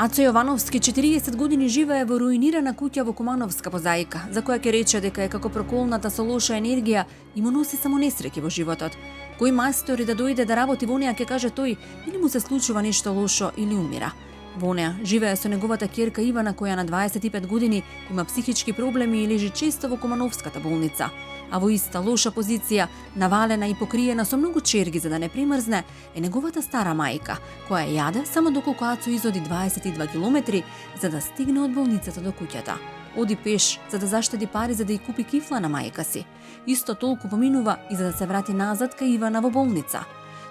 Aco Jovanovski 40 години живее во руинирана куќа во Кумановска позаика, за која ќе рече дека е како проколната со лоша енергија и му носи само несреќи во животот. Кој мајстори да дојде да работи во неа ќе каже тој или му се случува нешто лошо или умира. Во неа живее со неговата ќерка Ивана која на 25 години има психички проблеми и лежи често во Кумановската болница. А во иста лоша позиција, навалена и покриена со многу черги за да не примрзне, е неговата стара мајка, која јаде само доколку Ацо изоди 22 километри за да стигне од болницата до куќата. Оди пеш за да заштеди пари за да ја купи кифла на мајка си. Исто толку поминува и за да се врати назад кај Ивана во болница.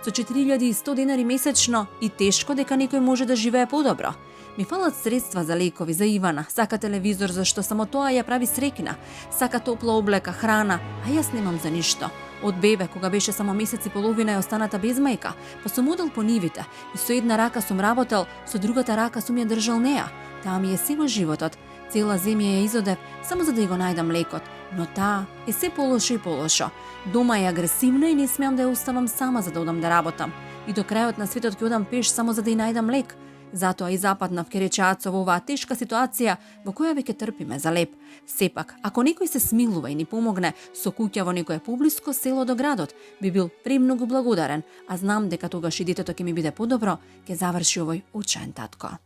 Со 4100 денари месечно и тешко дека некој може да живее подобро. Ми фалат средства за лекови за Ивана, сака телевизор зашто само тоа ја прави среќна, сака топла облека, храна, а јас немам за ништо. Од бебе, кога беше само месец и половина е останата без мајка, па сум одел по нивите и со една рака сум работел, со другата рака сум ја држал неа. Таа ми е сева животот. Цела земја ја изодев само за да ја го најдам лекот, но таа е се полошо и полошо. Дома е агресивна и не смеам да ја оставам сама за да одам да работам. И до крајот на светот ќе одам пеш само за да ја најдам лек. Затоа и западнав, ке рече Ацо, во оваа тешка ситуација во која веќе трпиме за леп. Сепак, ако некој се смилува и ни помогне со куќа во некое поблиско село до градот, би бил премногу благодарен, а знам дека тогаш и детето ќе ми биде подобро, ќе заврши овој учен татко.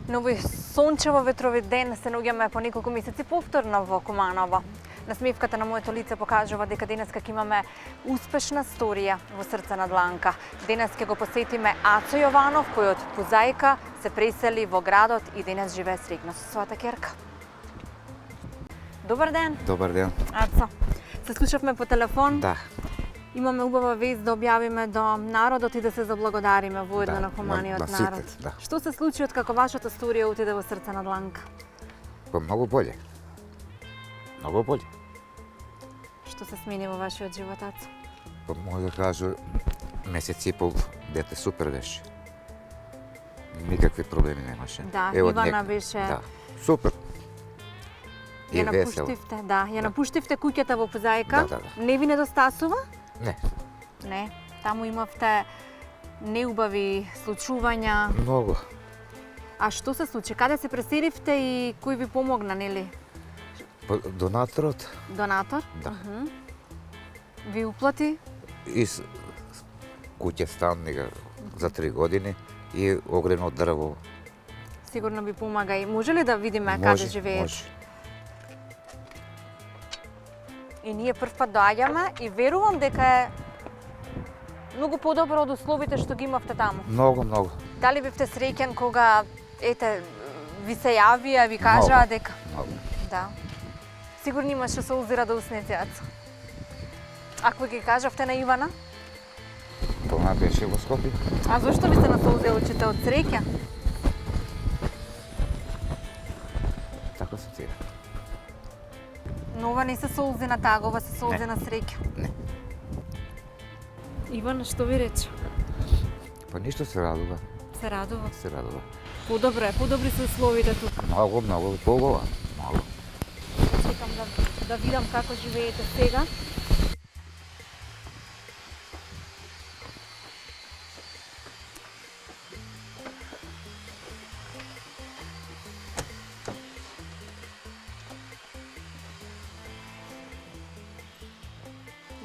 На овој сончево ветровит ден се наоѓаме по неколку месеци повторно во Куманово. Насмевката на моето лице покажува дека денеска ќе имаме успешна сторија во срце на дланка. Денес ќе го посетиме Ацо Јованов, кој од позаика се пресели во градот и денес живее среќно со својата ќерка. Добар ден. Добар ден. Ацо, се слушавме по телефон. Да. Имаме убава вест да објавиме до народот и да се заблагодариме воедно на хуманиот на сите, народ. да. Што се случи од како вашата сторија отиде во срце на дланка? Па многу боле. Многу боле. Што се смени во вашиот живот, Ацо? Па може да кажу месец и пол дете супер беше. Никакви проблеми немаше. Да, Од Ивана нек- беше... Да, супер. И Ја весело. напуштивте, да, ја напуштивте куќата во позаика. Да, да, да. Не ви недостасува? Не, Не. Таму имавте неубави случувања. многу. А што се случи? Каде се преселивте и кој ви помогна, нели? Па, донаторот Донатор? Да. Ви уплати? из куќе стан нега за 3 години и огрено дрво. Сигурно ви помага и може ли да видиме каде живеете? Може. И ние прв пат доаѓаме и верувам дека е многу подобро од условите што ги имавте таму. Многу, многу. Дали бевте среќен кога ете ви се јавија, ви кажаа Многу. дека Многу. да. Сигурно имаше солзи радосници, Ацо. Ако ги кажавте на Ивана? Тоа беше во Скопје. А зошто ви се насолзи очите од среќа? Така се тира. Но ова не се солзи на тага, ова се солзи Не. на среќа. Не. Иван, што ви рече? Па ништо се радува. Се радува. Се радува. Подобри се условите тука. Многу, многу побава. Многу. Чекам да видам како живеете сега.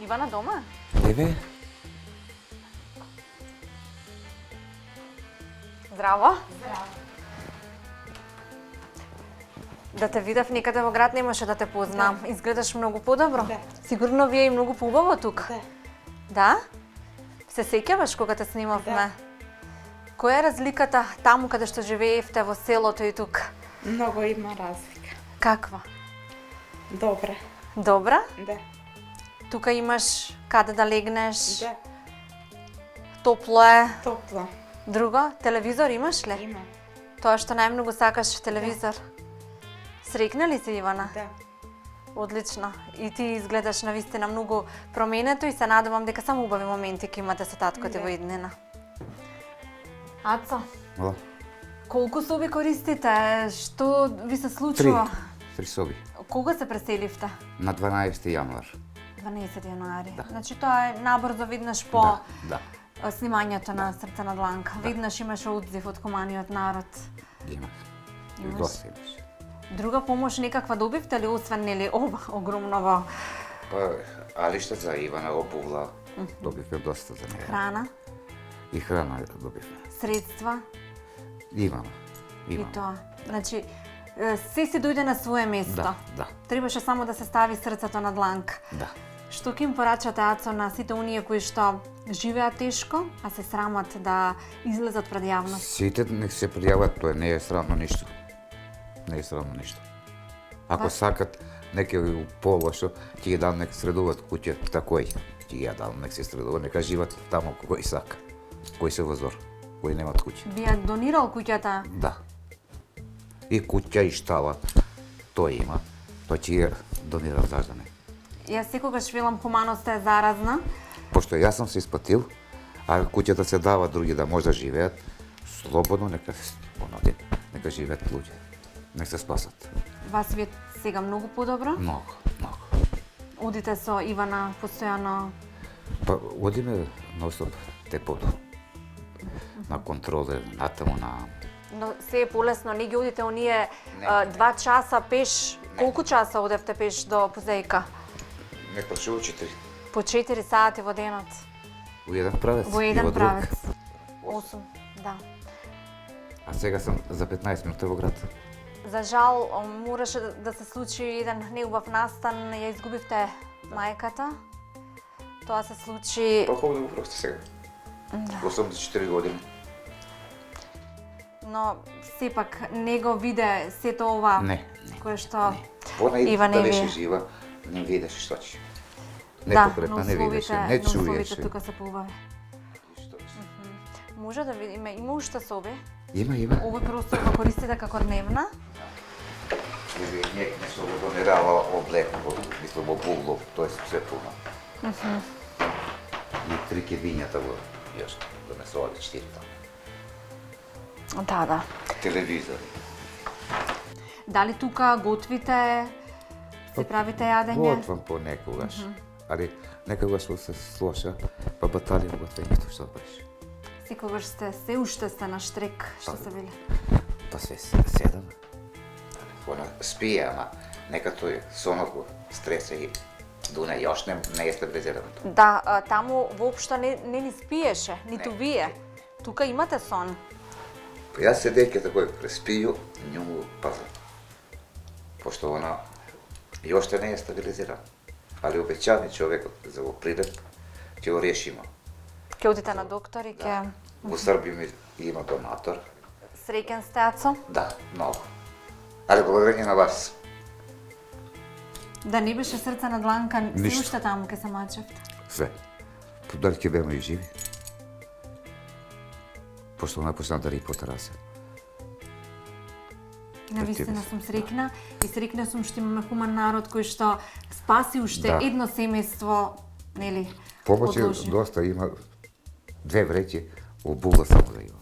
Ивана дома? Еве, Здраво. Да те видев некаде во град немаше да те познам. Изгледаш многу подобро. Да. Сигурно ви е и многу поубаво тука. Да. Да? Се сеќаваш кога те снимавме? Да. Која е разликата таму каде што живеевте во селото и тука? Много има разлика. Каква? Добре. Добра? Да. Тука имаш каде да легнеш, Да. топло е. Топло. Друго, телевизор имаш ли? Има. Тоа што најмногу сакаш телевизор. Срекна ли си, Ивана? Да. Одлично. И ти изгледаш навистина многу променето и се надевам дека само убави моменти ќе имате со таткото Да. во иднина. Ацо, о, колку соби користите? Што ви се случува? три соби. Кога се преселивте? На 12 јануар. 12 јануари. Да. Значи тоа е набрзо виднаш по Да, да. снимањето на Срца на дланка. Веднаш имаше одзив од хуманиот народ. Имах. И Имаш. доста имаше. Друга помош некаква добивте ли, освен нели ова огромново Па, алишта за Ивана, обувла, добивме доста за нея. храна, И храна добивме. средства Имам. и Имам. тоа? Значи, се си дојде на свое место. Да. Требаше само да се стави срцето на дланка. Да. Што ќе им порачате, Ацо, на сите оние кои што живеат тешко, а се срамат да излезат пред јавност? Сите нек се пријават, тоа не е срамно ништо. Не е срамно ништо. Ако сакат некој полошо, ќе ги дам нека средуваат куќе такој. Ќе ги ја дам нека се средуваат, нека живат таму кој сака. Кој се возор, кој немат куќа. Би ја донирал куќата? Да. И куќа и штала, тој има. Тој ќе ја донира заждане. Јас секогаш велам хуманоста е заразна. Пошто јас сум се испатил, а куќата се дава други да може да живеат, слободно нека се понаден, нека живеат луѓе. Нека се спасат. Вас ви е сега многу подобро. Многу, многу. Одите со Ивана постојано. Па одиме ностоп тепото. На контроле, натаму на... Но се е полесно, не ги одите оние Не. 2 часа пеш. Колку часа одевте пеш до Позаика? Не прашува 4. По 4 сати во денот. Во еден правец Во и еден во друг. правец. 8, да. А сега сум за 15 минути во град. За жал, мораше да се случи еден неубав настан, ја изгубивте мајката. Тоа се случи... Па хубаво да го прости сега. 84 години. Но сепак не го виде сето ова Не, кое што Она и Ива да не беше ви. жива, не видеше што ќе. Не Да, покретна, не видеше, на не условите чуеше. тука се поубави. Што ќе. Може да видиме, има уште соби. Има. Овој простор го користите како дневна. Или не се го донирава облек, мислам обувло, тоа е се пуно. И 3 кебињата во јас донесувале 4 таму. Да. Телевизори. Дали тука готвите, се правите јадење? Готвам понекогаш. Али некогаш се слоша, па баталија готвењето што беше. Секогаш се уште сте на штрек, што се вели. Па се седам. Она спие, ама нека тој сонот го стресе и дуне још не е стабилизирано. Да, таму воопшто не ни спиеше, ниту Не. вие. Тука имате сон. Па јас седејќи такој преспију, njemu пазам. Пошто она јоште не е стабилизирано. Али обеќани човекот за го прилеп, ќе го решимо. Ќе одите на доктор и ќе... Во Србија има донатор. Среќен сте, Ацо? Да, многу. Али благодарение на вас. Да не беше Срца на дланка, се Ништо. уште таму ке се мачевте. Све. Дали ќе беме и живи? Пошто напочна да ри по терасе. Навистина сум среќна и среќна сум што имаме хуман народ кој што спаси уште Да. едно семејство, нели? Помоќи одложи. доста има, 2 вреќи обула само да има.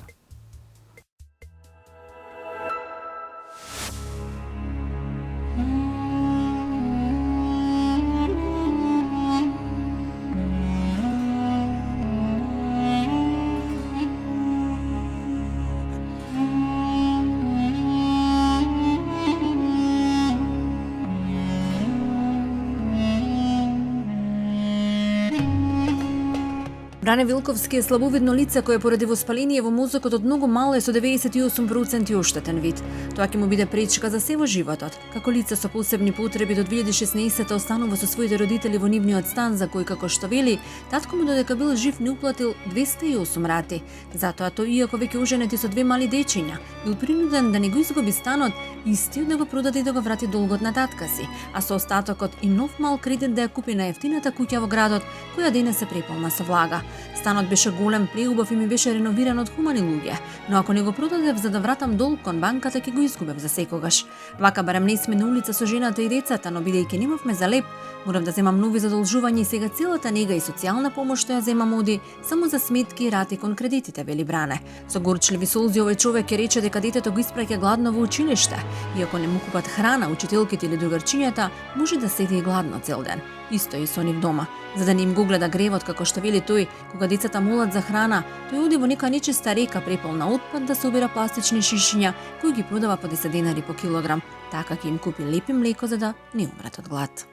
Бране Вилковски е слабовидно лице кое поради воспаление во мозокот од многу мало е со 98% оштетен вид. Тоа ќе му биде пречка за се во животот. Како лице со посебни потреби до 2016 останува со своите родители во нивниот стан за кој, како што вели, татко му додека бил жив не уплатил 208 рати. Затоа тој, иако веќе оженет и со 2 мали дечиња, бил принуден да не го изгуби станот, истиот да го продаде и да го врати долгот на татка си, а со остатокот и нов мал кредит да ја купи на ефтината куќа во градот, која денес се преполна со влага. Станот беше голем, преубав и ми беше реновиран од хумани луѓе, но ако не го продадев за да вратам долг кон банката, ќе го изгубев за секогаш. Вака барем не сме на улица со жената и децата, но бидејќи немавме за леп, морав да земам нови задолжувања и сега целата нега и социјална помош што ја земам оди само за сметки и рати кон кредитите, вели Бране. Со горчливи солзи овој човек ќе рече дека детето го испраќа гладно во училиште, и ако не му купат храна, учителките или другарчињата, може да седи и гладно цел ден. Исто е со нив дома. За да не им го гледа гревот, како што вели тој, кога децата молат за храна, тој оди во нека нечиста река преполна отпад да собира пластични шишиња, кои ги продава по 10 денари по килограм, така ќе им купи лепи млеко за да не умрат од глад.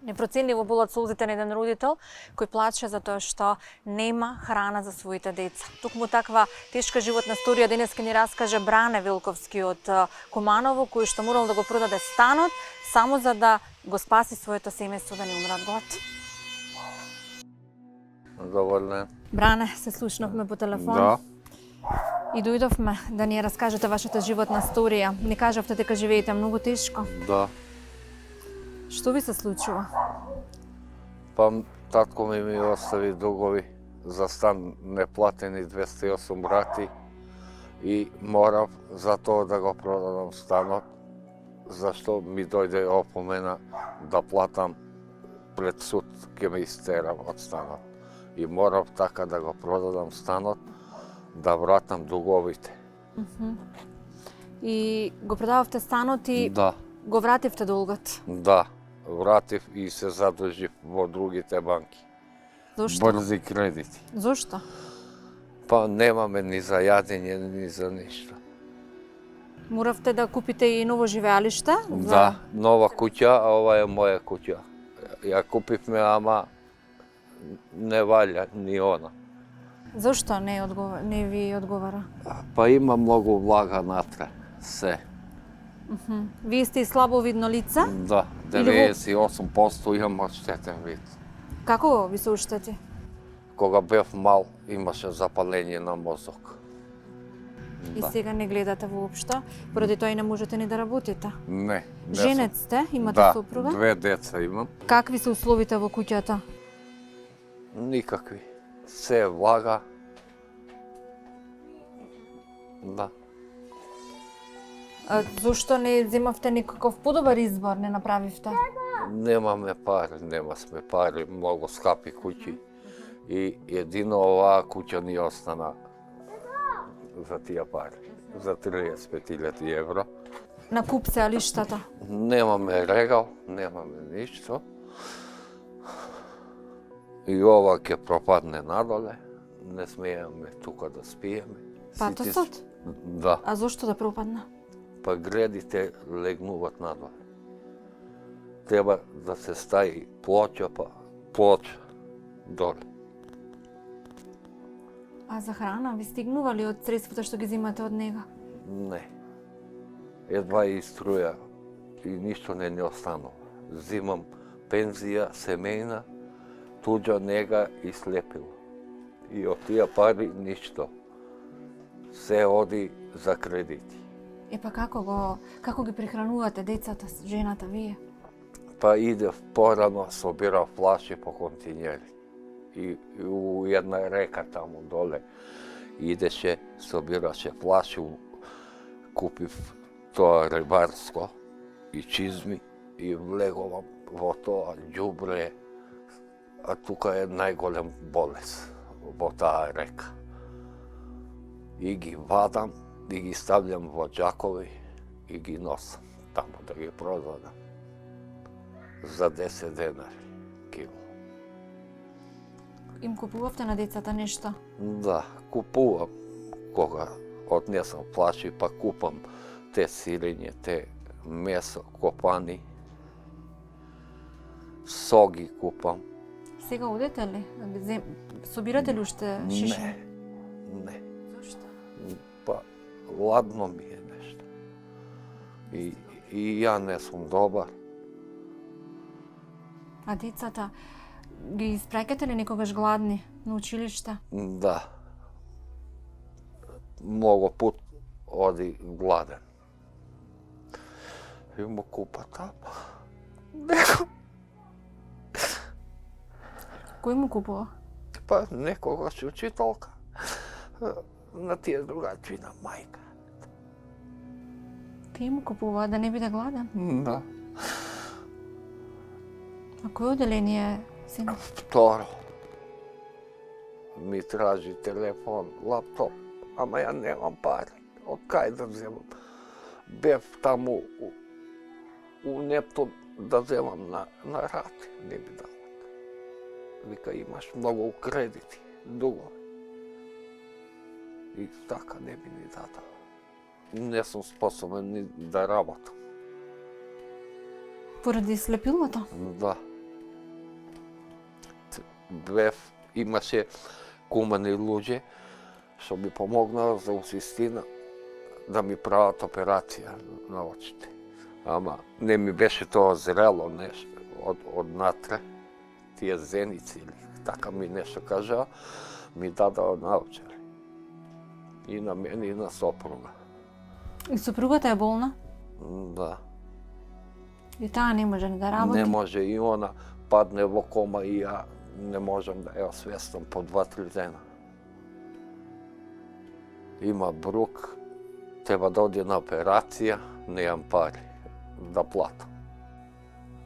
Непроценливо болат солзите на еден родител кој плаче затоа што нема храна за своите деца. Токму таква тешка животна сторија денес ќе ни раскаже Бране Вилковски од Куманово, кој што морал да го продаде станот само за да го спаси своето семејство да не умре од глад. Добар ден. Бране, се слушнавме по телефон. Да. И дојдовме да ни раскажете вашата животна сторија. Ни кажавте дека живеете многу тешко. Да. Што ви се случува? Па татко ми остави дугови за стан неплатени 208 рати и морав за тоа да го продадам станот, зашто ми дојде опомена да платам пред суд, ќе ме истерам од станот. И морав така да го продадам станот, да вратам дуговите. И го продававте станот и Да. го вративте долгот. Да, вратив и се задржив во другите банки. Зошто? Брзи кредити. Зошто? Па немаме ни за јадење, ни за ништо. Моравте да купите и ново живеалиште? Да, нова куќа, а ова е моја куќа. Ја купивме, ама не валја ни она. Зошто не ви одговара? Па има многу влага натре, се. Вие сте и слабовидно лице? Да, 98% имам оштетен вид. Како ви се оштети? Кога бев мал, имаше запалење на мозок. И Да. сега не гледате воопшто, поради тоа и не можете ни да работите. Не Женец сум. сте? Имате Да, сопруга? 2 деца имам. Какви се условите во куќата? Никакви. Се е влага. Да. А зошто не земавте никаков подобар избор, не направивте? Немаме пари, нема сме пари, многу скапи куќи. И едино оваа куќа ни остана за тие пари, за 35.000 евро. На куп се алиштата. Немаме регал, немаме ништо. И ова ќе пропадне надоле, не смееме тука да спиеме. Патосот? Да, А зошто да пропадна? па гредите легнуваат надоле. Треба да се стави плоча, па плоча доле. А за храна ви стигнува ли од средствата што ги земате од нега? Не. Едва и струја и ништо не останува. Зимам пензија, семејна, туѓа нега и слепило. И од тие пари ништо. Се оди за кредити. Па како ги прехранувате децата, жената вие? Па идев порано, собирав плаши по континери. И у една река таму доле идеше, собираше плаши, купив тоа рибарско и чизми и влеговам во тоа ѓубре, а тука е најголем болест во таа река. И ги вадам, и ги ставljam во џакови и ги носам таму да ги продадам за 10 денари кило. Им купувавте на децата нешто? Да, купувам кога однесам плаши, па купам те сирење, те месо, копани, соги купам. Сега одете ли? Собирате ли уште шишми? Не, Зошто? па ладно ми е нешто. И ја не сум добар. А децата ги испраќате ли некогаш гладни на училиште? Да. Многу пут оди гладен. И му купа тапа. Кој му купува? Па некогаш учителка. На тие другачи на мајка. Кој му купува да не биде гладен? Да. А кој оделение синот? Второ. Ми тражи телефон, лаптоп, ама ја немам пари. Од кај да вземам? Бев таму у Нептун да вземам на рати, не би дал. Вика, имаш много кредити, дугови. И така не би ни дадал. Не сум способен ни да работам. Поради слепилото? Да. Имаше кумени луѓе што ми помогнаа за усистина да ми прават операција на очите. Ама не ми беше тоа зрело нешто однатре. Тие зеници или така ми нешто кажаа, ми дадаа научари. И на мене и на сопруга. И сопругата е болна? Да. И таа не може да работи? Не може и она падне во кома и ја не можам да ја освестам по 2-3 дена. Има брук, треба да оди на операција, неам пари да платам.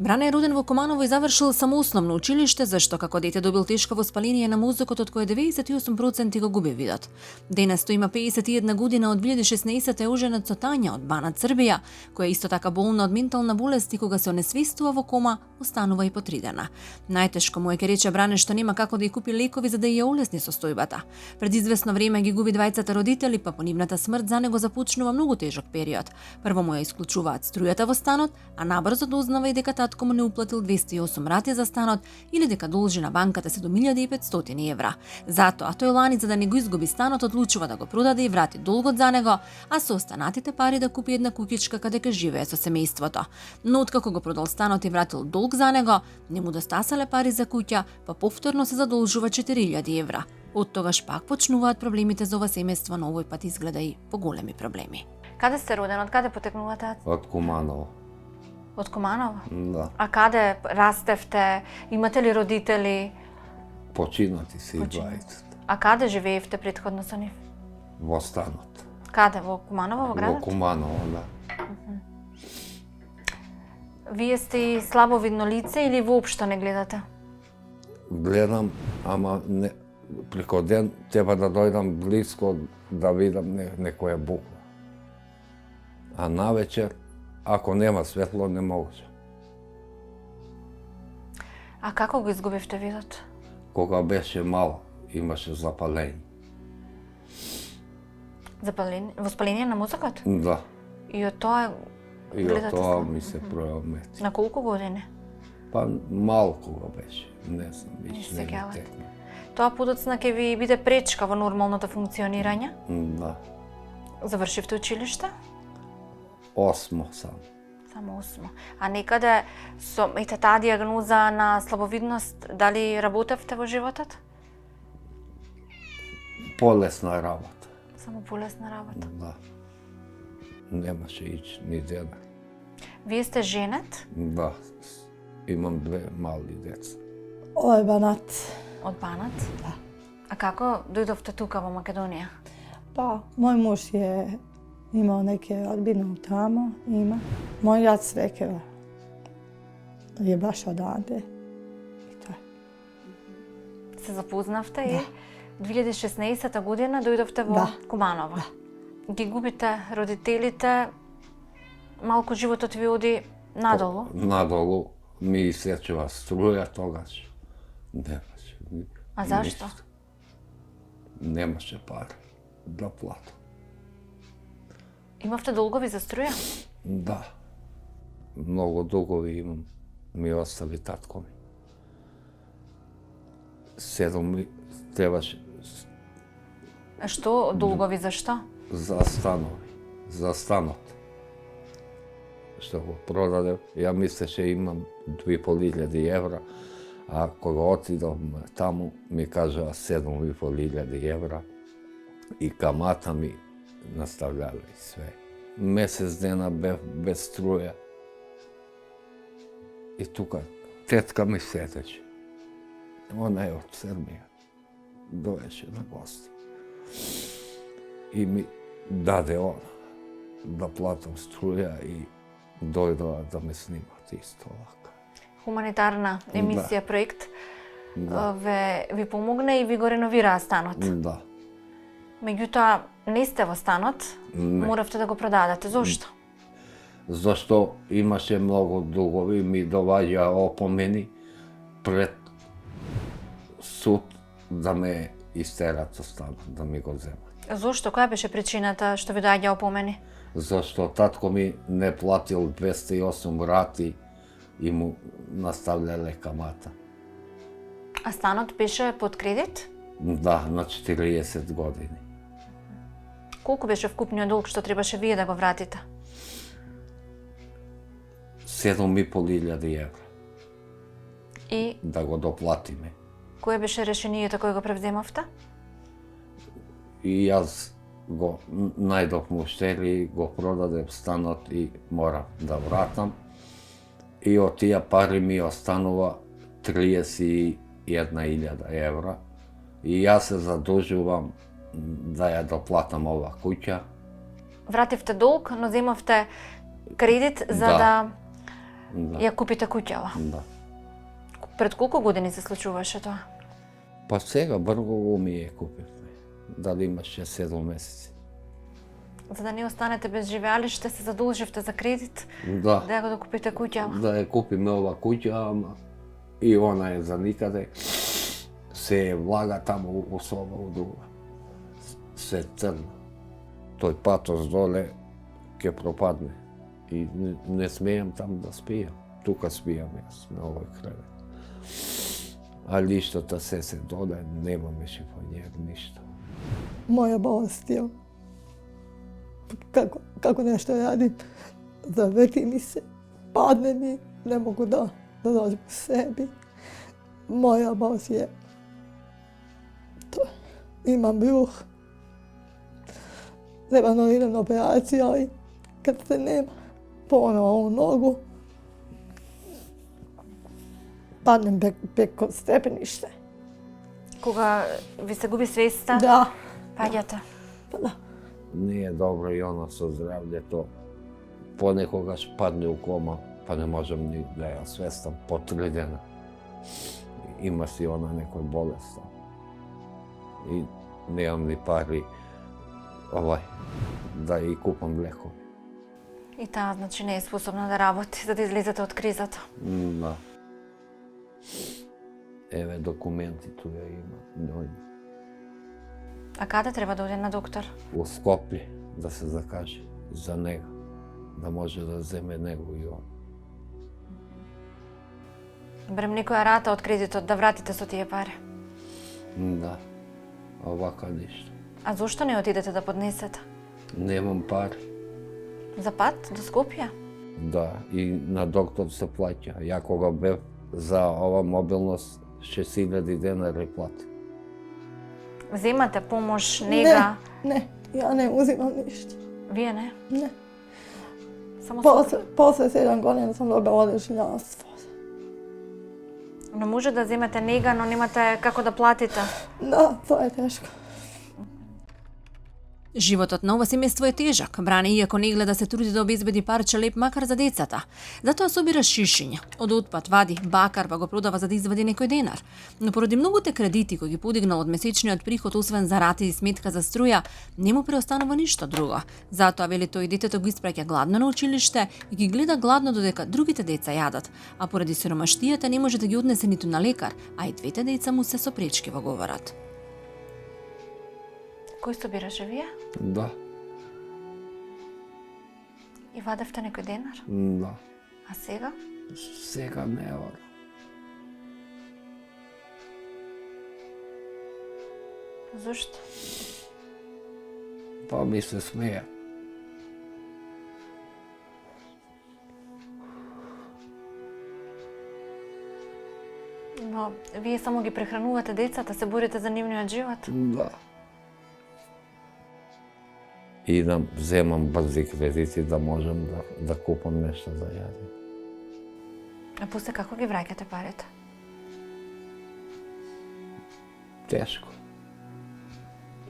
Бране е роден во Куманово и завршил самоосновно училиште, зашто како дете добил тешко воспаление на мозокот од кое 98% го губи видот. Денес тој има 51 година, од 2016 е оженет со Тања од Банат, Србија, која исто така болна од ментална болест и кога се онесвестува во кома, останува и по 3 дена. Најтешко му е, ке рече Бране, што нема како да ја купи лекови за да ја улесни состојбата. Пред известно време ги губи двајцата родители, па по нивната смрт за него започнува многу тежок период. Прво му ја исклучуваат струјата во станот, а набрзо дознава и дека татко му не уплатил 208 рати за станот или дека должи на банката 7500 евра. Затоа тој лани, за да не го изгуби станот, одлучува да го продаде и врати долгот за него, а со останатите пари да купи една куќичка каде ќе живее со семејството. Но откако го продал станот и вратил долг за него, не му достасале пари за куќа, па повторно се задолжува 4000 евра. Од тогаш пак почнуваат проблемите за ова семејство, но овој пат изгледа и поголеми проблеми. Каде сте роден? Од каде потекнувате? Од Куманово. Од Куманово? Да. А каде растевте? Имате ли родители? Починати си Починати. двајцата. А каде живеевте претходно со нив? Во станот. Каде? Во Куманово, во Во градот? Куманово, да. Вие сте и слабовидно лице или воопшто не гледате? Гледам, ама не, преко ден треба да дојдам близко да видам некоја буква. А навечер, ако нема светло, не може. А како го изгубивте видот? Кога беше мал, имаше запаление. Воспаление на мозокот? Да. И од тоа И од гледате тоа слабо? ми се промети. На колку години? Па малку го беше. Не знам, Не веќе се не ми сеќавате. текна. Тоа подоцна ќе ви биде пречка во нормалното функционирање? Да. Завршивте училиште? 8 сам. Само 8. А некаде со таа диагноза на слабовидност, дали работевте во животот? Полесна работа. Само полесна работа. Да. Немаше ич ни дена. Вие сте женет Да. Имам 2 мали деца. Ова е Банат. од Банат? Да. А како дојдовте тука во Македонија? Pa, moj muž je imao neke rodbine tamo, ima. Moj otac rekao je baš odande. I to je. Се запознавте и 2016 година дојдовте во Да. Куманово. Ги губите родителите, малку животот ви оди надолу. Надолу ми исечува струја тогаш. Немаше. А зашто? ништо. Немаше пари да платам. Имавте долгови за струја? Да. Многу дугови имам. Ми остави татко ми. 7 ми требаше А што долгови за што? за станови, за станот. Што го продадев, ја мислеше имам 2.500 евра, а кога отидом таму ми кажаа 7.500 евра и камата ми наставлjalе и све. Месец дена бев без струја. И тука тетка ми седеше. Она е од Србија. Доеше на гости. И ми даде она да платам струја и дојдоа да ме снимат исто вака. Хуманитарна емисија, проект, Да. ви помогна и ви го реновираа станот. Да. Меѓутоа, не сте во станот, Не. моравте да го продадете. Зошто? Zašto imаше mnogo dugovi, mi dovađa opomeni pred суд да ме истерат од станот, да ми го земат. Зошто? Која беше причината што ви доаѓа опомени? Зашто татко ми не платил 208 рати и му наставляле камата. А станот беше под кредит? Да, на 40 години. Колку беше вкупниот долг што требаше вие да го вратите? 7.500 евра И да го доплатиме. кое беше решението кое го превземавте? И јас го најдов муштери, го продадев станот и морав да вратам. И од тие пари ми останува 31.000 евра. И јас се задужувам да ја доплатам ова куќа. Вративте долг, но земавте кредит за Да. да ја купите куќава. Да. Пред колку години се случуваше тоа? Па сега брзо го ми ја купивме. Дали имаше 7 месеци. За да не останете без живеалиште, се задолживте за кредит Да. да ја го докупите куќава. Да ја купиме ова куќа, ама и она е за никаде. Се влага таму у соба, у друга. Се црно. Тој патос доле ќе пропадне. И не смеам там да спијам. Тука спијам јас, на овој кревет. А лиштата се доле, немаме шифонјер, ништо. Moja bolest je kako nešto radim, zavrti mi se, padne mi, ne mogu da dođem u sebi. Moja bolest je to. Imam bruh, treba anulirana operacija, ali kad se nema, ponovo ovu nogu, padnem preko stepenište. Кога ви се губи свеста, Da, паѓате. pa da. Не е добро и оно со здравјето. Понекогаш падне у кома, па не можам ни да ја свестам по 3 дена. Има си она некој болест. И немам ни пари да и купам лекови. И таа значи не е способна да работи за да излезете од кризата. Да. Еве документи туја има. А каде треба да оде на доктор? У Скопје да се закаже за него, да може да земе него и он. Барем некоја рата од кредитот да вратите со тие пари. Да, овака ништо. А зошто не отидете да поднесете? Немам пари. За пат до Скопје? Да, и на доктор се плаќа. Ја кога бев за ова мобилност 6.000 денари плати. Земате помош, нега? Ne, ja ne uzimam ništa. Вие не? Ne. Само Posle 7 godina sam dobila odežnjavstvo. Но може да земете нега, но немате како да платите. Da, to je teško. Животот на ова семејство е тежак. Бране, иако не гледа се труди да обезбеди парче леп макар за децата. Затоа собира шишиња. Од отпад вади бакар, па го продава за да извади некој денар. Но поради многуте кредити кои ги подигнал од месечниот приход, освен за рати и сметка за струја, не му преостанува ништо друго. Затоа, вели тој, детето го испраќа гладно на училиште и ги гледа гладно додека другите деца јадат. А поради сиромаштијата не може да ги однесе ниту на лекар, а и двете деца му се со пречки во говорат. Кој собираше вие? Да, И вадевте некој денар? да. А сега? Сега не е оно. Зошто? Па ми се смеја. Но вие само ги прехранувате децата, се борите за нивниот живот. Да. Идам, земам брзи кредити да можам да купам нешто за јадење. А после како ги враќате парите? Тешко.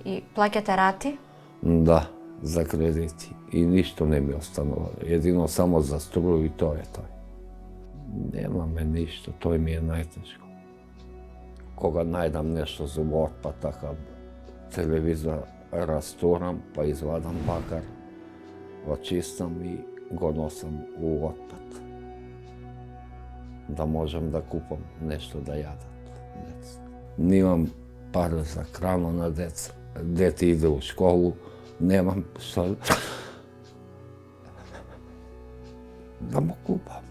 И плаќате рати? Да, за кредити. И ништо не ми останува. Едино само за струju и тоа е тој. Немаме ништо, тој ми е најтешко. Кога најдам нешто за отпад, така телевизор растурам, па извадам бакар, очистам и го носам у отпад. Да можам да купам нешто да јадат деца. Немам пари за храна на деца. Дете иде у школу, немам што да му купам.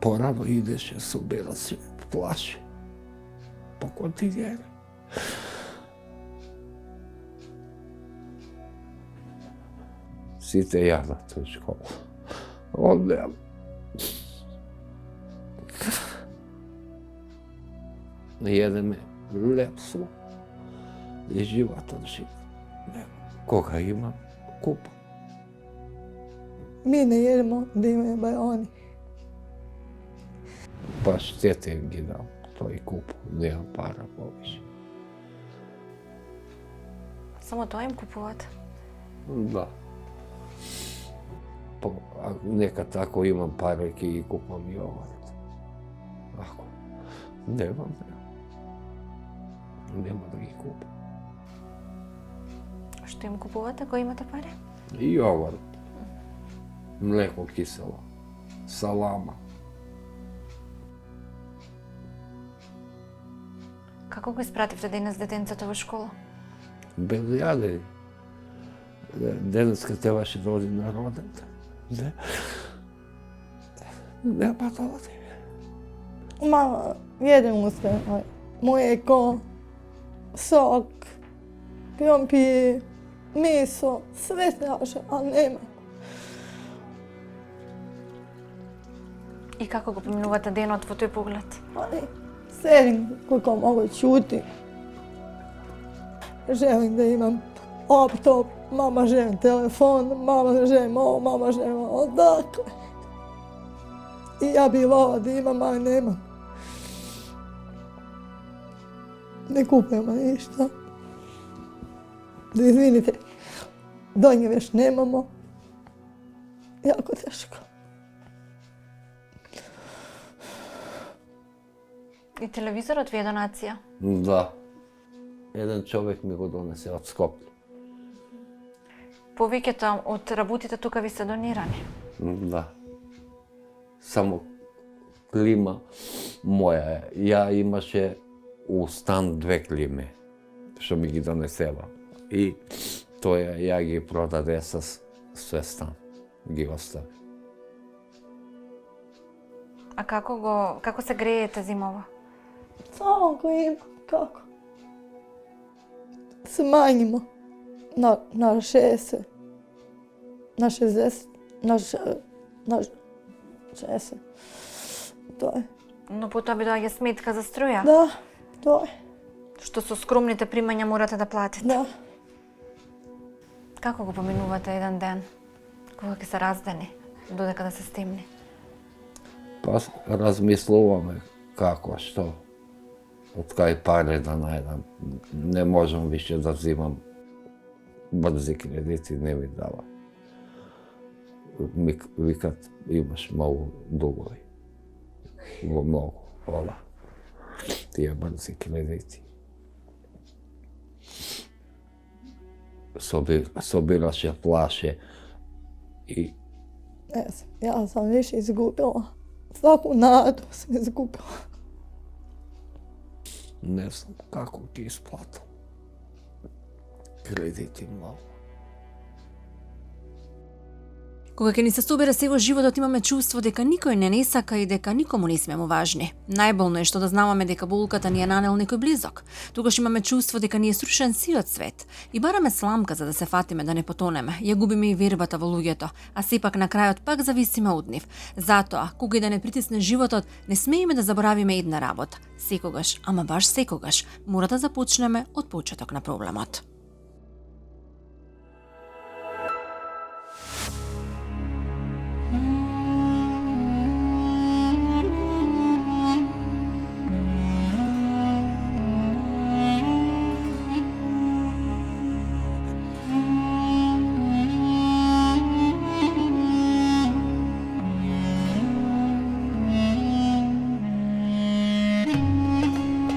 Порано идеше, собира се плаши по континери. Сите јадат у школу. Он нема. Једеме лепсо и животот живот. Кога имам, купам. Mi ne jedemo da imaju bajoni. Baš tete ги дам тој куп, нема пара повише. Само тоа им купувате? Да. А некад ако имам пари, ќе ги купам јогурт. Ако немам, нема да ги купам. Што им купувате кога имате пари? И јогурт, млеко кисело, салама. Како го испративте денес детенцето во школа? Без јадење. Денеска требаше да оди на роден. Нема да оди. Ma, jedemo sve. Mlijeko, sok, krompir, meso, sve traže, ali nema. И како го поминувате денот во тој поглед? Ali sedim koliko mogu čuti. Želim da imam laptop, mama želim telefon, mama želim ovo, mama želim ovo. Dakle, i ja bih volila da imam, ali nemam. Ne kupujemo ništa. Da izvinite, donje već nemamo. Jako teško. И телевизорот ви е донација? Да. Еден човек ми го донесе од Скопје. Повеќето од работите тука ви се донирани? Да. Само клима моја е. Ја имаше у стан 2 климе, што ми ги донесела. И тоа ја ги продаде со све стан. Ги остави. А како се греете зимова? Samo klima, kako? Smanjimo na 60, na 60, na 60. To je. Но потоа ви доаѓа сметка за струја? Da, to je. Што со скромните примања морате да платите? Da. Како го поминувате еден ден? Кога ќе се раздени, додека да се стемни? Па размислуваме како, што, од кај пари да најдам. Не можам више да взимам брзи кредити, не ми дава. Ми викат, имаш многу дугови. Во многу, ола. Тие брзи кредити. Собираше плаше и Ne znam, ja sam više izgubila. Svaku nadu sam izgubila. не знам како ги исплатам. Кредити многу. Кога ќе ни се собере се во животот, имаме чувство дека никој не сака и дека никому не смеме важни. Најболно е што да знаваме дека болката ни е нанел некој близок. Тогаш имаме чувство дека ни е срушен сиот свет и бараме сламка за да се фатиме да не потонеме. Ја губиме и вербата во луѓето, а сепак на крајот пак зависиме од нив. Затоа, кога и да не притисне животот, не смееме да заборавиме една работа. Секогаш, ама баш секогаш, мора да започнеме од почеток на проблемот.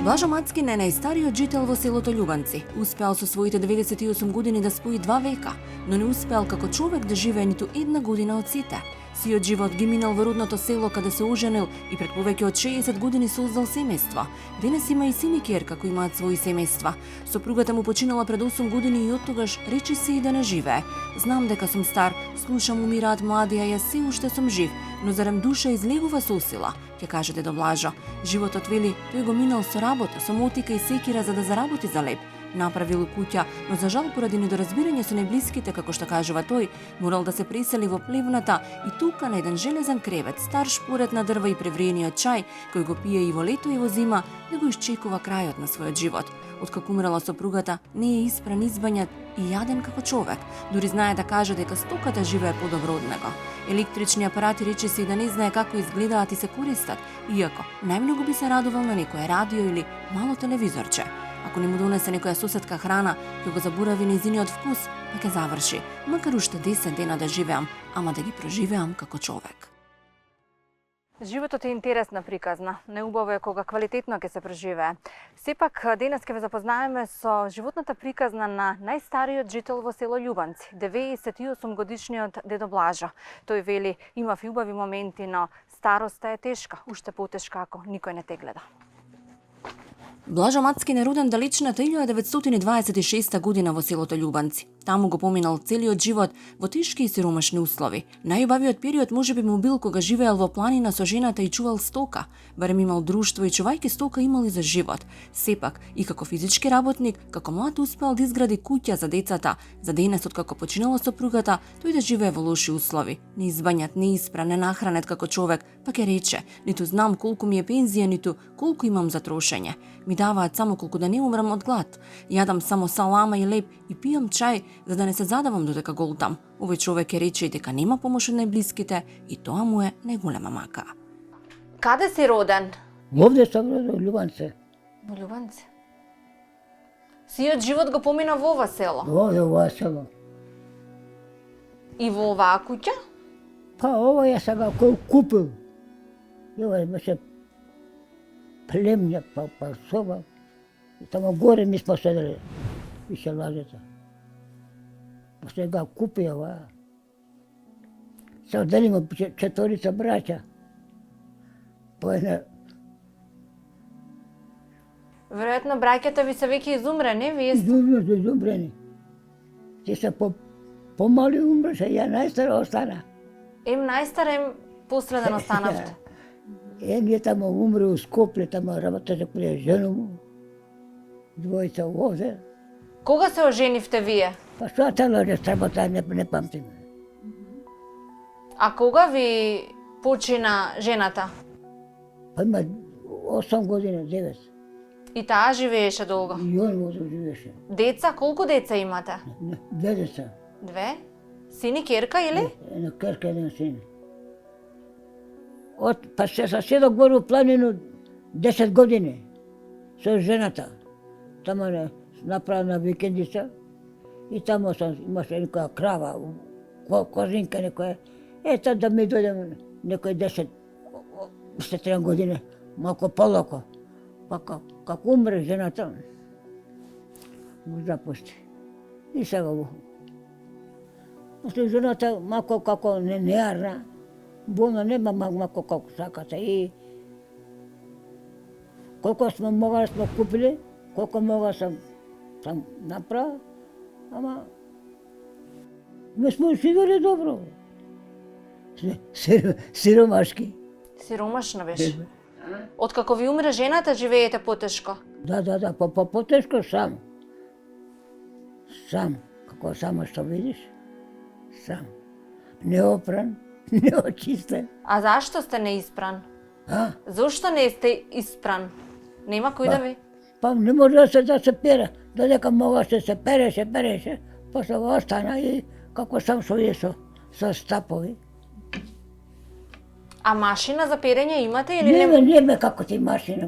Блажо Мацкин е најстариот жител во селото Љубанци. Успеал со своите 98 години да спои 2 века, но не успеал како човек да живее ниту една година од сите. Сиот живот ги минал во родното село каде се оженил и пред повеќе од 60 години создал семејство. Денес има и син и ќерка кои имаат своји семејства. Сопругата му починала пред 8 години и оттогаш рече си и да не живее. Знам дека сум стар, слушам умираат млади, а јас се уште сум жив, но зарем душа излегува со сила, ќе каже дедо Блажо. Животот, вели, тој го минал со работа, со мотика и секира за да заработи за леп. Направил куќа, но за жал поради недоразбирање со најблиските, како што кажува тој, морал да се пресели во плевната и тука на еден железен кревет, стар шпоред на дрва и превриениот чај, кој го пие и во лето и во зима, да го исчекува крајот на својот живот. Откако умрела сопругата, не е испран, избањат и јаден како човек. Дури знае да каже дека стоката живее подобро од него. Електрични апарати рече си да не знае како изгледаат и се користат, иако најмногу би се радувал на некое радио или мало телевизорче. Ако не му донесе некоја соседка храна, ќе го заборави нејзиниот вкус, па ќе заврши. Макар уште 10 дена да живеам, ама да ги проживеам како човек. Животот е интересна приказна. Неубаво е кога квалитетно ќе се преживее. Сепак, денес ќе ве запознаеме со животната приказна на најстариот жител во село Љубанци, 98 годишниот дедо Блажо. Тој вели, имав и убави моменти, но староста е тешка, уште потешка ако никој не те гледа. Блажо Мацкин е роден далечната 1926 година во селото Љубанци. Таму го поминал целиот живот во тешки и сиромашни услови. Најубавиот период можеби му бил кога живеел во планина со жената и чувал стока. Барем имал друштво и чувајќи стока имал и за живот. Сепак, и како физички работник, како млад успеал да изгради куќа за децата. За денесот како починала сопругата, тој да живее во лоши услови. Не избањат, не испран, не нахранет како човек, па ќе рече, ниту знам колку ми е пензија, ниту колку имам за трошење. Ми даваат само колку да не умрам од глад. Јадам само салама и леп и пијам чај за да не се задавам додека голтам. Овој човек ќе рече и дека нема помош од најблиските и тоа му е најголема мака. Каде си роден? Овде сум роден, во Љубанци. Во Љубанци. Сиот живот го помина во ова село Овде, во ова село. и во оваа куќа? Па ова ја сега кој купил. И ова беше племњак, па соба. И тамо горе ми споседали. Више лажета. Па сега купи ова. Се отделимо четворица браќа. По една. Веројатно браќата ви се веќе изумрени, вие сте... Изумрени. Ти се помали умреше, ја најстара остана. Ем најстар, ем последен останавте. Ние тамо умре у Скопле, тамо работеше при жена му. Двојца овде. Кога се оженивте вие? Па што тела не сработа, не памтим. А кога ви почина жената? Па има 8 години, 9. И таа живееше долго. И он може живеше. Деца, колку деца имате? 2 деца. 2? Син и ќерка или? Една керка, еден син. Па се соседок горе у планину 10 години со жената. Тамо не направена викендица и тамо имаше некоја крава, козинка некоја. Ето да ми дојдем некој 10 години, малку полоко. Па како умре жената, го запусти. И сега го. После жената малку како неарна, болна нема малку како саката. И колку сме могли сме купили, колку мога сам направил, ама ме сме живели добро. Сиромашки. Сиромашна беше. Откако ви умре жената, живеете потешко? Да, потешко сам. Сам, како само што видиш, сам. Неопран, неочистен. А зашто сте неиспран? А? Зошто не сте испран? Нема кој да ви? Па не може да се пере, додека могаше се переше, после остана и како сам со стапови. А машина за перење имате или Нема како ти машина.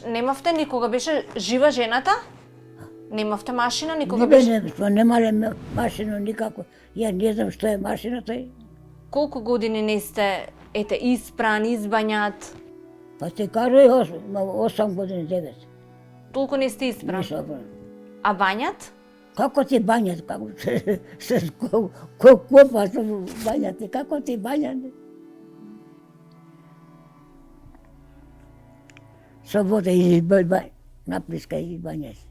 Немавте никога, беше жива жената? Немавте машина, никога беше? Немале машина никако. Ја не знам што е машината. Колку години не сте, испран, избањат? Па ти кажа, има 8 години, 9. Толку не сте испран. Nisam. А бањат? Kako ti banjati, kako se ko kopa se banjati, kako ti banjati? Sobota napliska i banjati.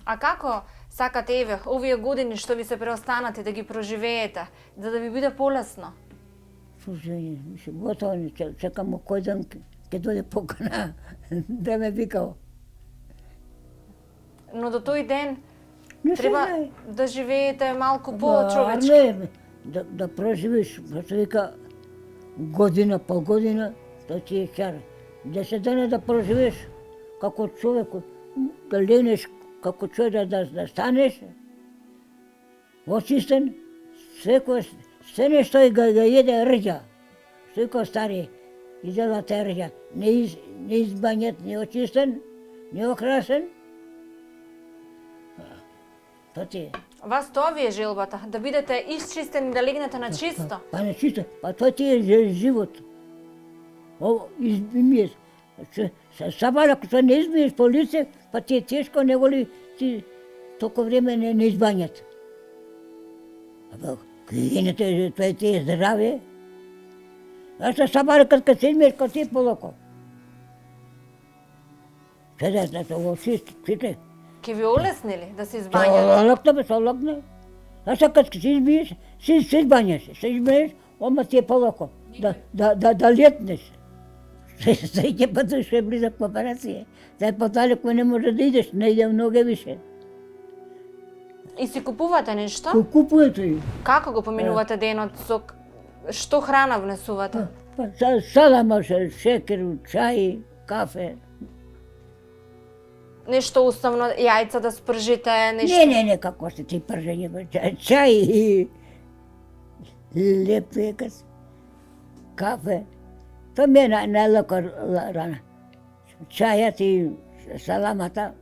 А како сакате еве овие години што ви се преостанате да ги проживеете, за да ви биде полесно? Слушай, готово не чекамо кој ден ќе дојде покана да ме викао. Но до тој ден Не се треба знае. да живеете малку Варно по-човечки. е, да проживиш, што вика, година по година, тоа ти е чар. 10 дена да проживиш како човек, да ленеш како човек да станеш, очистен, се нешто ga једе рđа. Што вика стари, изела те рđа, не избањет, не очистен, не окрасен. Тоа ти е. Вас тоа ви е желбата, да бидете исчистени, да легнете на чисто. Па не чисто, па тоа ти е живот. Ово, измиеш. Сабар, ако се не измиеш по лице, па ти е тешко, него ли ти толку време не избањат. Абе, кај тоа ти е здраве. А што сабар, кад се измиеш, кад ти е полоко. Сега да се го чисте. Ке ви олеснили да се избањате? Лакна бе, се лакна. А сега кад се измиеш, се избањаш, се измиеш, ома ти е полоко. Да летнеш. Среќе патот што е близак по операција. Тај подалеку не може да идеш, не иде многу више. И си купувате нешто? Купувате и. Како го поминувате денот? Со што храна внесувате? Салама, шекер, чај, кафе. Нешто уставно, јајца да спржите, нешто? Не, како се ти пржење, чај и леп пекас, кафе. Тоа ми е најлако рана. Чајот и саламата.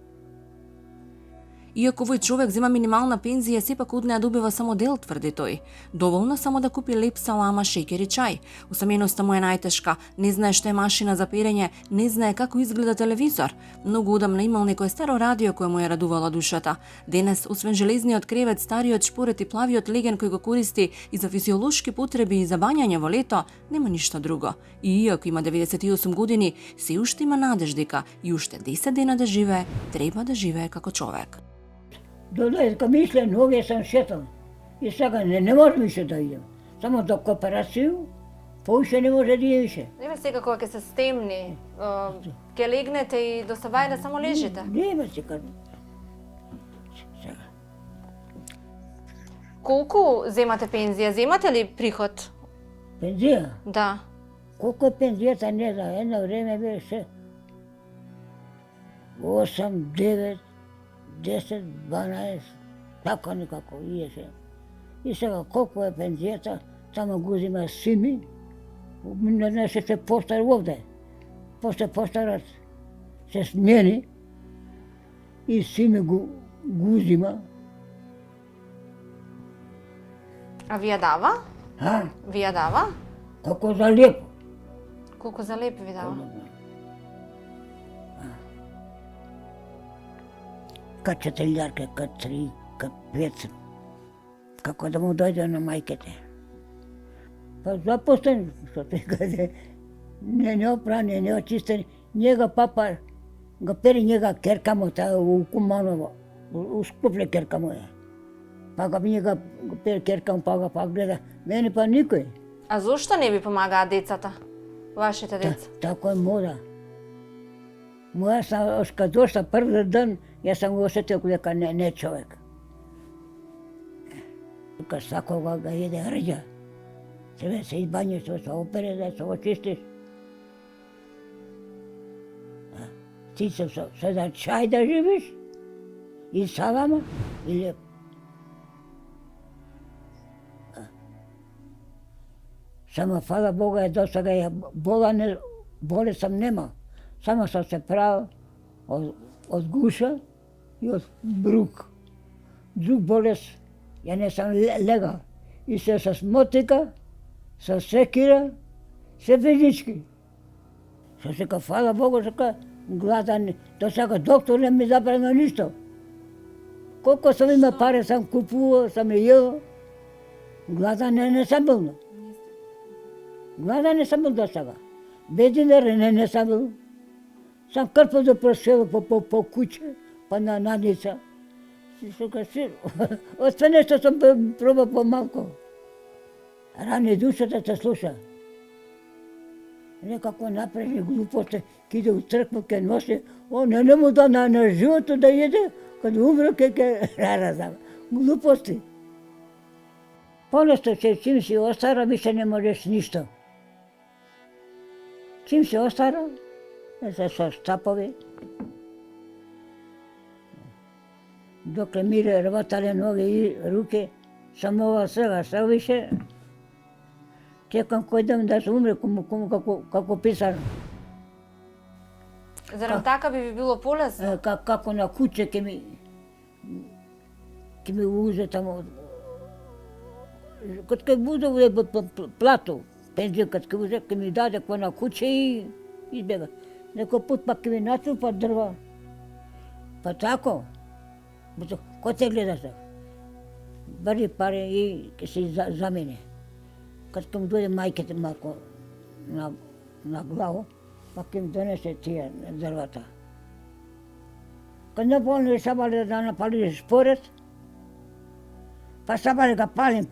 Иако овој човек зема минимална пензија, сепак од неа добива само дел, тврди тој. Доволно само да купи леп салама, шеќер и чај. Усаменоста му е најтешка, не знае што е машина за перење, не знае како изгледа телевизор. Многу одамна имал некој старо радио кое му ја радувала душата. Денес, освен железниот кревет, стариот шпорет и плавиот леген кој го користи и за физиолошки потреби и за бањање во лето, нема ништо друго. И иако има 98 години, се уште има надеж дека и уште 10 дена да живее, треба да живее како човек. Додојде ка мисле, ноге сам шетал. И сега не може више да идем. Само до кооперацију, поише не може да иде више. Еве сега кога ќе се стемни, ќе легнете и до сабајле само лежите. Нема сега. Сега. Колку земате пензија? Земате ли приход? Пензија? Да. Колку е пензијата, не знам, едно време беше 8, 9, 10, 12, така некако иеше. И сега колку е пензијата, тамо го зима Сими, не се постар овде. После постарот се смени и Сими го зима. А ви ја дава? А? Ви ја дава? Како за лепо. Колку за леп ви дава? Кад 4, кад 3, кад 5, како да му дојде на мајките. Па запустен, што тој каде, не опран, не очистен, njega папа ga peri njega kerka mu ta u Kumanovo, u Skuplje kerka mu je. Pa ga njega peri kerka mu, pa ga pa gleda, meni pa nikoj. А зошто не ви помагаат децата? Вашите деца? Тако е мода. Моја сам, кад дошла први ден, јас сам го осетил дека не човек. Тука сакога ga једе рđа. Себе се избањиш, се опере, да се очистиш. Ти се за чај да живиш, и салама, и леп. Само, фала Бога, до сега ја болесам нема. Само sam se pravil od guša i od bruk. Drug bolest, ja nisam legao. I se sa motika, sa sekira, sve fizički. Što се ка, фала Богу, сека, гладан, то сега доктор не ми забрана ништо. Колко съм има пари, съм купувал, съм ел. Гладан не съм бил. Гладан не съм бил до сега. Бединер не съм бил. Съм кърпал да просело по куче, па на надница. От това нещо съм пробал по-малко. Рани душата те слуша. Некако направи глупости, киде от църква ке носи, не му да на живото да еде, като умре ке разава. Глупости. По-нещо, че чим си остара, više не можеш нищо. Čim si ostara, sa štapovi, dokle mire rvatale noge i ruke, sam ova svega, sve više, čekam koji dan da se umre kako pisano. Зарем така би ви било полезно? Kako na kuće ke mi uze tamo, kad bude platu, penziju kad uze, ke mi dade ko na kuće i izbjega. Neko put pa ke mi natrpa drva, pa tako, ko te gleda sad? Bari pare i ke se zamene. Kad ke mi dođe majke malko na glavu, pa ke mi donese tije drvata. Kad ne polno sabali da napali šporet, pa sabali ga palim,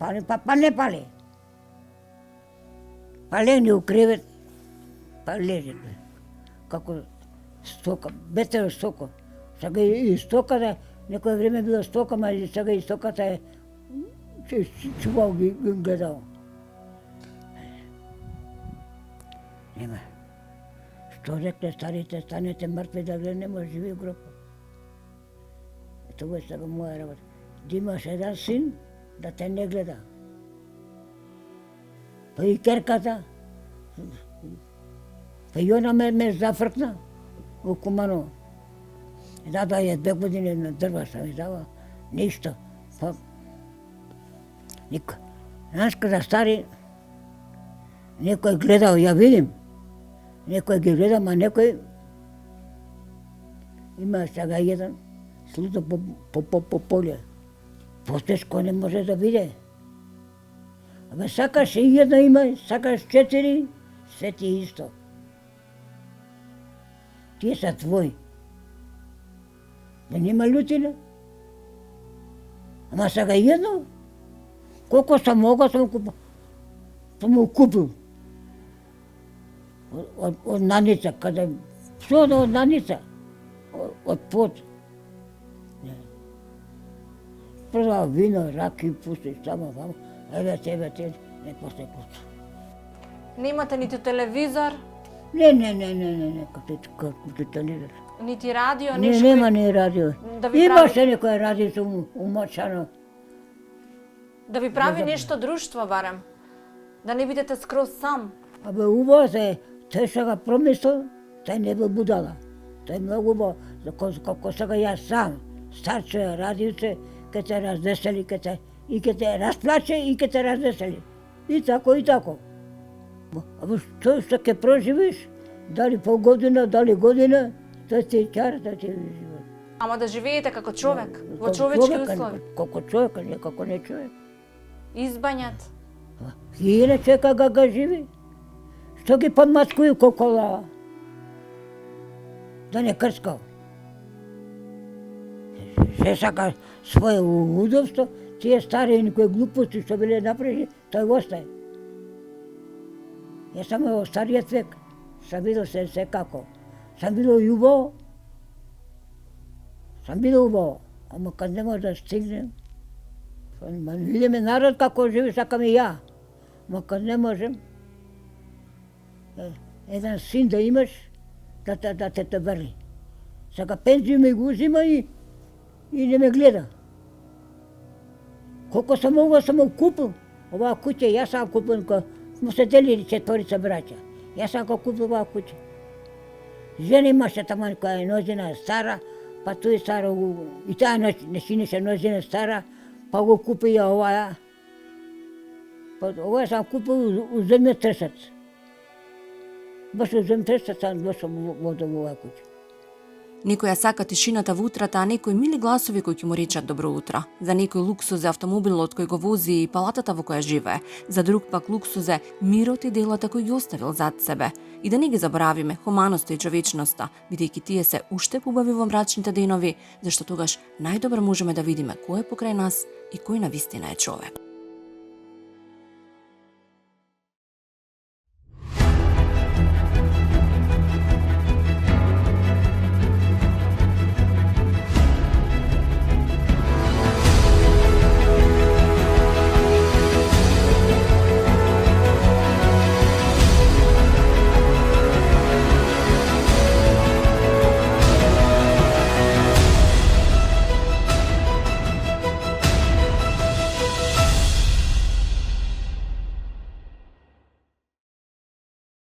pa ne pali. Pa legni u krevet, pa leži. Kako stoka, beter stoka. Сега и стоката, некое време било стока, ама сега и стоката е чувал ги гледал. Нема. Що рекли старите, станете мъртви да гледнемо живи в гроб. Това е сега моя работа. Да имаш един син, да те не гледа. Па и керката, па и она ме зафръкна у Куманово. Да, е 2 години на дърва съм издава, нищо. Па, никой. Знаеш къде стари, некой гледал, я видим. Некой ги гледа, ма некой има сега един слута по поле. По-тежко не може да види. Абе, сакаш и една има, сакаш 4, все ти е исто. Тие са твои. Да нема лютина. Ама сега едно, колко съм мога, съм му купил. От наница, къде... Що от наница? От пот. Продава вино, раки, пусти, само вам. Еве тебе, не после пусти. Немате нити телевизор, Не, като телевизор. нити радио, Не, ништо. нема ни радио. Да ви Имаше некој радио умочано. Да ви прави нешто друштво барем. Да не бидете скроз сам. Абе, убаво се, тој сега промислил, тој не бил будала. Тој е многу убаво, како сега јас сам, стар човек, радиоце, ке те раздесели, и ке те разплаче, и ке те раздесели. И тако. Абе, што ке проживиш, дали полгодина, дали година, тој ти е чар, тој ти е живот. Ама да живеете како човек, во човечки услови. Како човек, не како не човек. Избањат. Хиljade човека ga živi. Što ги podmaskuju ko lava? Da ne krskao. Sve saka svoje udobstvo, tije stare neke gluposti što bile napravili, to ostaje. Ja sam evo starijet vek, sam vidio sve kako. Sam bilo ljubav, ама kad ne može da stignem, vidi me narod kako živi, sakam i ja. Ама kad ne možem, jedan sin da imaš, da te vrli. Сега пензiju mi го uzima i ne me gleda. Koliko sam mogao sam mu kupil. Ova kuća, ja sam kupil, smo se delili 4 braća. Ja sam ga kupil ova kuća. Žena imаше tamo koja je nožena stara, pa tu je stara, i ta nešiniša nožena stara, pa го kupi ja ova. Pa ova sam kupil u zemljotrsac. Баш земтреса сам дошол вода во оваа куќа. Некој ја сака тишината во утрата, а некој мили гласови кои ќе му речат добро утро. За некој луксуз е автомобилот кој го вози и палатата во која живее. За друг пак луксуз е мирот и делата кои ги оставил зад себе. И да не ги заборавиме хуманоста и човечноста, бидејќи тие се уште побави во мрачните денови, зашто тогаш најдобро можеме да видиме кој е покрај нас и кој навистина е човек.